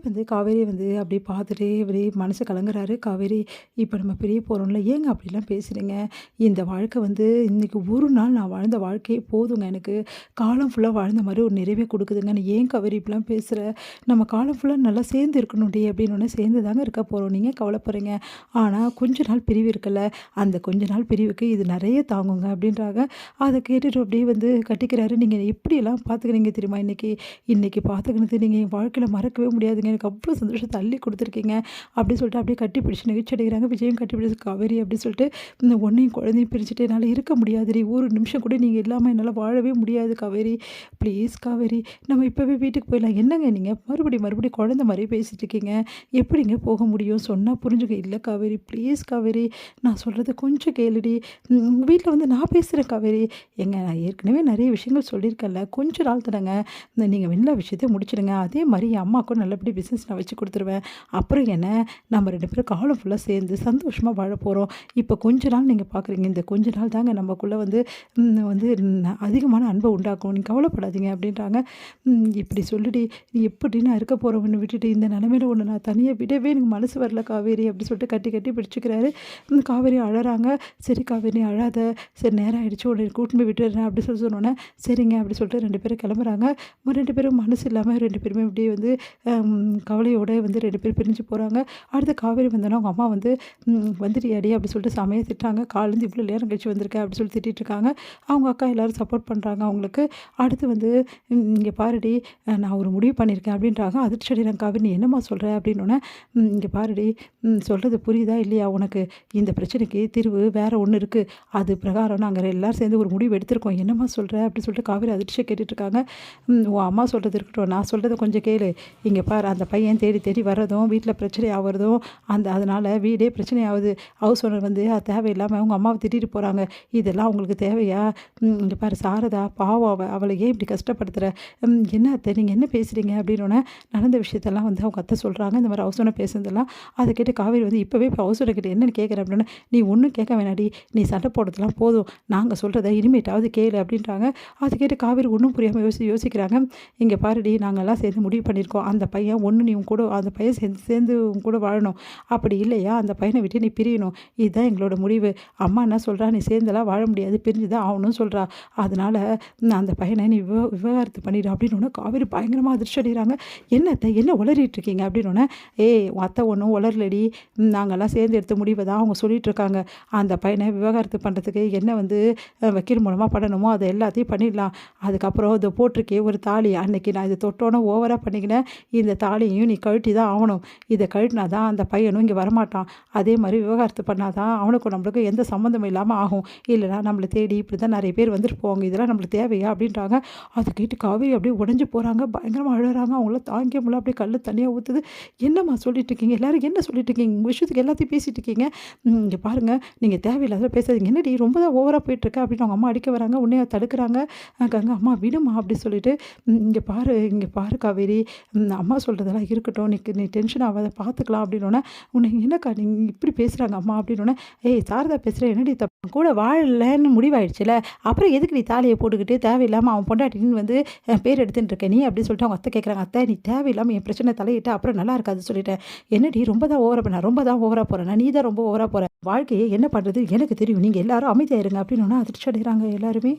வந்து காவேரி வந்து அப்படியே பார்த்துட்டே அப்படியே மனசு கலங்குறாரு. காவேரி, இப்போ நம்ம பிரிய போகிறோம்ல, ஏங்க அப்படிலாம் பேசுகிறீங்க? இந்த வாழ்க்கை வந்து இன்னைக்கு ஒரு நாள் நான் வாழ்ந்த வாழ்க்கையே போதுங்க எனக்கு. காலம் ஃபுல்லாக வாழ்ந்த மாதிரி ஒரு நிறைவே கொடுக்குதுங்க. நீ ஏன் காவேரி இப்படிலாம் பேசுகிற? நம்ம காலம் ஃபுல்லாக நல்லா சேர்ந்து இருக்கணும்டி அப்படின்னோடனே, சேர்ந்து தாங்க இருக்க போகிறோம். நீங்கள் கவலைப்படுறீங்க. ஆனால் கொஞ்ச நாள் பிரிவு இருக்குல்ல, அந்த கொஞ்ச நாள் பிரிவுக்கு இது நிறைய தாங்குங்க அப்படின்றாங்க. அதை கேட்டுட்டு அப்படியே வந்து கட்டிக்கிறாரு. நீங்கள் எப்படியெல்லாம் பார்த்துக்கிறீங்க தெரியுமா? இன்னைக்கு இன்னைக்கு பார்த்துக்கினது நீங்கள் என் வாழ்க்கையில் மறக்கவே முடியாதுங்க. எனக்கு அவ்வளோ சந்தோஷத்தை அள்ளி கொடுத்துருக்கீங்க அப்படின்னு சொல்லிட்டு அப்படியே கட்டி பிடிச்சி நெகிழ்ச்சி அடைகிறாங்க. விஜயும் கட்டி பிடிச்சி, காவேரி அப்படி சொல்லிட்டு, இந்த ஒன்றையும் குழந்தையும் பிரிச்சுட்டு என்னால் இருக்க முடியாதுடி, ஒரு நிமிஷம் கூட நீங்கள் இல்லாமல் என்னால் வாழவே முடியாது காவேரி. ப்ளீஸ் காவேரி, நம்ம இப்போவே வீட்டுக்கு போயிடலாம். என்னங்க நீங்கள் மறுபடியும் குழந்த மாதிரி பேசிகிட்டு இருக்கீங்க? எப்படிங்க போக முடியும்? சொன்னால் புரிஞ்சுக்க. இல்லை காவேரி, ப்ளீஸ் காவேரி, நான் சொல்கிறத கொஞ்சம் கேளுடி. உங்கள் வீட்டில் வந்து நான் பேசுகிறேன் காவேரி. ஏங்க, நான் ஏற்கனவே நிறைய விஷயங்கள் சொல்லியிருக்கேன்ல, கொஞ்ச நாள் தானேங்க, நீங்கள் எல்லா விஷயத்தையும் முடிச்சிடுங்க. அதே மாதிரி என் அம்மாவுக்கும் நல்லபடி பிஸ்னஸ் நான் வச்சு கொடுத்துருவேன். அப்புறம் என்ன, நம்ம 2 பேரும் காலம் ஃபுல்லாக சேர்ந்து சந்தோஷமாக வாழ போகிறோம். இப்போ கொஞ்ச நாள் நீங்கள் பார்க்குறீங்க, இந்த கொஞ்ச நாள் தாங்க நமக்குள்ளே வந்து வந்து அதிகமான அன்பை உண்டாக்கும். நீங்கள் கவலைப்படாதீங்க அப்படின்றாங்க. இப்படி சொல்லிடி, நீ எப்படி நான் இருக்க போகிறவன்னு விட்டுட்டு இந்த நிலமையில ஒன்று நான் தனியாக விடவே எனக்கு மனசு வரல காவேரி அப்படி சொல்லிட்டு கட்டி கட்டி பிடிச்சிக்கிறாரு. காவேரி அழறாங்க. சரி காவேரி அழாத, சரி நேரம் ஆகிடுச்சு, உடனே கூட்டின்னு போய் விட்டுறேன் அப்படி சொல்லி சொன்னோன்னே, சரிங்க அப்படி சொல்லிட்டு 2 பேரும் கிளம்புறாங்க. 2 பேரும் மனசு இல்லாமல் 2 பேருமே இப்படியே வந்து கவலையோடு வந்து 2 பேரும் பிரிஞ்சு போகிறாங்க. அடுத்து காவேரி வந்தோன்னா அவங்க அம்மா வந்து வந்துட்டியாடி அப்படி சொல்லிட்டு செமையாக திட்டாங்க. காலேருந்து இவ்வளோ நேரம் கழிச்சு வந்திருக்கேன் அப்படி சொல்லி திட்டிகிட்டு இருக்காங்க. அவங்க அக்கா எல்லோரும் சப்போர்ட் பண்ணுறாங்க அவங்களுக்கு. அடுத்து வந்து இங்கே பாருடி, நான் ஒரு முடிவு பண்ணியிருக்கேன் அப்படின்றாங்க. அதிர்ச்சி அடைகிறாங்க. காவேரி, நீ என்னம்மா சொல்கிற அப்படின்னோடனே, இங்கே பாருடி, சொல்கிறது புரியுதா இல்லையா உனக்கு? இந்த பிரச்சனைக்கு தீர்வு வேறு ஒன்று இருக்குது. அது பிரகாரம் நாங்கள் எல்லோரும் சேர்ந்து ஒரு முடிவு எடுத்திருக்கோம். என்னம்மா சொல்கிற அப்படின்னு சொல்லிட்டு காவேரி அதிர்ச்சியாக கேட்டுட்ருக்காங்க. உன் அம்மா சொல்கிறது இருக்கட்டும், நான் சொல்கிறத கொஞ்சம் கேளு. இங்கே பாரு, அந்த பையன் தேடி தேடி வர்றதும் வீட்டில் பிரச்சனை ஆகிறதும் அதனால் வீடே பிரச்சனை ஆகுது. ஹவுஸ் ஓனர் வந்து அது தேவையில்லாமல் அவங்க அம்மாவை திட்டிட்டு போகிறாங்க. இதெல்லாம் உங்களுக்கு தேவையா? இங்கே பாரு சாரதா பாவம், அவளை ஏன் இப்படி கஷ்டப்படுத்துகிற? என்ன அத்தை நீங்கள் என்ன பேசுகிறீங்க அப்படின்னோடனே, நடந்த விஷயத்தெல்லாம் வந்து அவங்க அத்தை சொல்கிறாங்க. இந்த மாதிரி ஹவுஸ் ஓனர் பேசுனதெல்லாம் அதை கேட்டு காவேரி வந்து இப்போவே இப்போ ஹவுஸ் ஓனர் கிட்ட என்னென்னு கேட்குறேன் அப்படின்னா, நீ ஒன்றும் கேட்க வேணாடி, நீ சண்டை போடுறதுலாம் போதும், நாங்கள் சொல்கிறத இனிமேட்டாவது கேளு அப்படின்றாங்க. அது கேட்டு காவேரி ஒன்றும் புரியாமல் யோசிக்கிறாங்க. இங்கே பாருடி, நாங்கள்லாம் சேர்ந்து முடிவு பண்ணியிருக்கோம். அந்த பையன் ஒன்று நீ உன் கூட, அந்த பையன் சேர்ந்து உன் கூட வாழணும். அப்படி இல்லையா அந்த பையனை விட்டு நீ பிரியணும். இதுதான் எங்களோட முடிவு. அம்மா என்ன சொல்கிறா, நீ சேர்ந்தெல்லாம் வாழ முடியாது, பிரிஞ்சு தான் ஆகணும்னு சொல்கிறா. அதனால் அந்த பையனை நீ விவகாரத்து பண்ணிடு அப்படின்னு காவேரி பயங்கரமாக அதிர்ச்சி அடைகிறாங்க. என்ன அத்தை என்ன உளறிட்டு இருக்கீங்க அப்படின்னோடனே, உன் அத்தை ஒன்றும் உளரலடி, நாங்கள்லாம் சேர்ந்து எடுத்த முடிவை தான் அவங்க சொல்லிகிட்டு இருக்காங்க. அந்த பையனை விவகாரத்து பண்ணுறதுக்கு என்ன வந்து வக்கீல் மூலமாக பண்ணணுமோ அதை எல்லாத்தையும் பண்ணிடலாம். அதுக்கப்புறம் இதை போட்டிருக்கே ஒரு தாலி, அன்னைக்கு நான் இதை தொட்டோன்னே ஓவராக பண்ணிக்கினேன், இந்த தாலியையும் நீ கழட்டி தான் ஆகணும். இதை கழட்டினா தான் அந்த பையனும் இங்கே வரமாட்டான். அதே மாதிரி விவகாரத்து பண்ணால் தான் அவனுக்கும் நம்மளுக்கும் எந்த சம்மந்தமும் இல்லாமல் ஆகும். இல்லைனா நம்மளை தேடி இப்படி தான் நிறைய பேர் வந்துட்டு போவாங்க. இதெல்லாம் நம்மளுக்கு தேவையா அப்படின்றாங்க. அதை கேட்டு காவேரி அப்படியே உடஞ்சி போகிறாங்க. பயங்கரமாக அழுகிறாங்க. அவங்கள தாங்கிக்க முடியல. அப்படியே கல் தனியாக ஊற்றுது. என்னம்மா சொல்லிட்டு இருக்கீங்க? எல்லோரும் என்ன சொல்லிட்டு இருக்கீங்க? உங்கள் விஷயத்துக்கு எல்லாத்தையும் பேசிகிட்டு இருக்கீங்க. இங்கே பாருங்கள், நீங்கள் தேவையில்லாத பேசாதீங்க. என்னடி ரொம்ப தான் ஓவராக போயிட்டுருக்க அப்படின்னு அவங்க அம்மா அடிக்க வராங்க. உடனே தடுக்கிறாங்க. கங்கா, அம்மா விடுமா அப்படி சொல்லிட்டு, இங்கே பாரு காவேரி, அம்மா சொல்கிறதெல்லாம் இருக்கட்டும், நீ டென்ஷன் ஆகாத, பார்த்துக்கலாம் அப்படின்னோடனே, உன்னை என்னக்கா நீங்கள் இப்படி பேசுகிறாங்க அம்மா அப்படின்னோடனே, சாரதா பேசுகிறேன், என்னடி தப்பு, கூட வாழலன்னு முடிவாயிடுச்சுல, அப்புறம் எதுக்கு நீ தாலியை போட்டுக்கிட்டு தேவையில்லாமல் அவன் பொண்டாட்டின்னு வந்து பேர் எடுத்துகிட்டு இருக்க நீ அப்படின்னு சொல்லிட்டு அவங்க அத்தை கேட்குறாங்க. அத்தை, நீ தேவையில்லாமல் என் பிரச்சனை தலையிட்டு அப்புறம் நல்லா இருக்காது சொல்லிட்டேன். என்னடி ரொம்ப தான் ஓவராக போகிறேன், நீ தான் ரொம்ப ஓவராக போகிற, வாழ்க்கையை என்ன பண்ணுறது எனக்கு தெரியும், நீங்கள் எல்லாரும் அமைதியாயிருங்க அப்படின்னோடனே அதிர்ச்சி அடைகிறாங்க எல்லாருமே.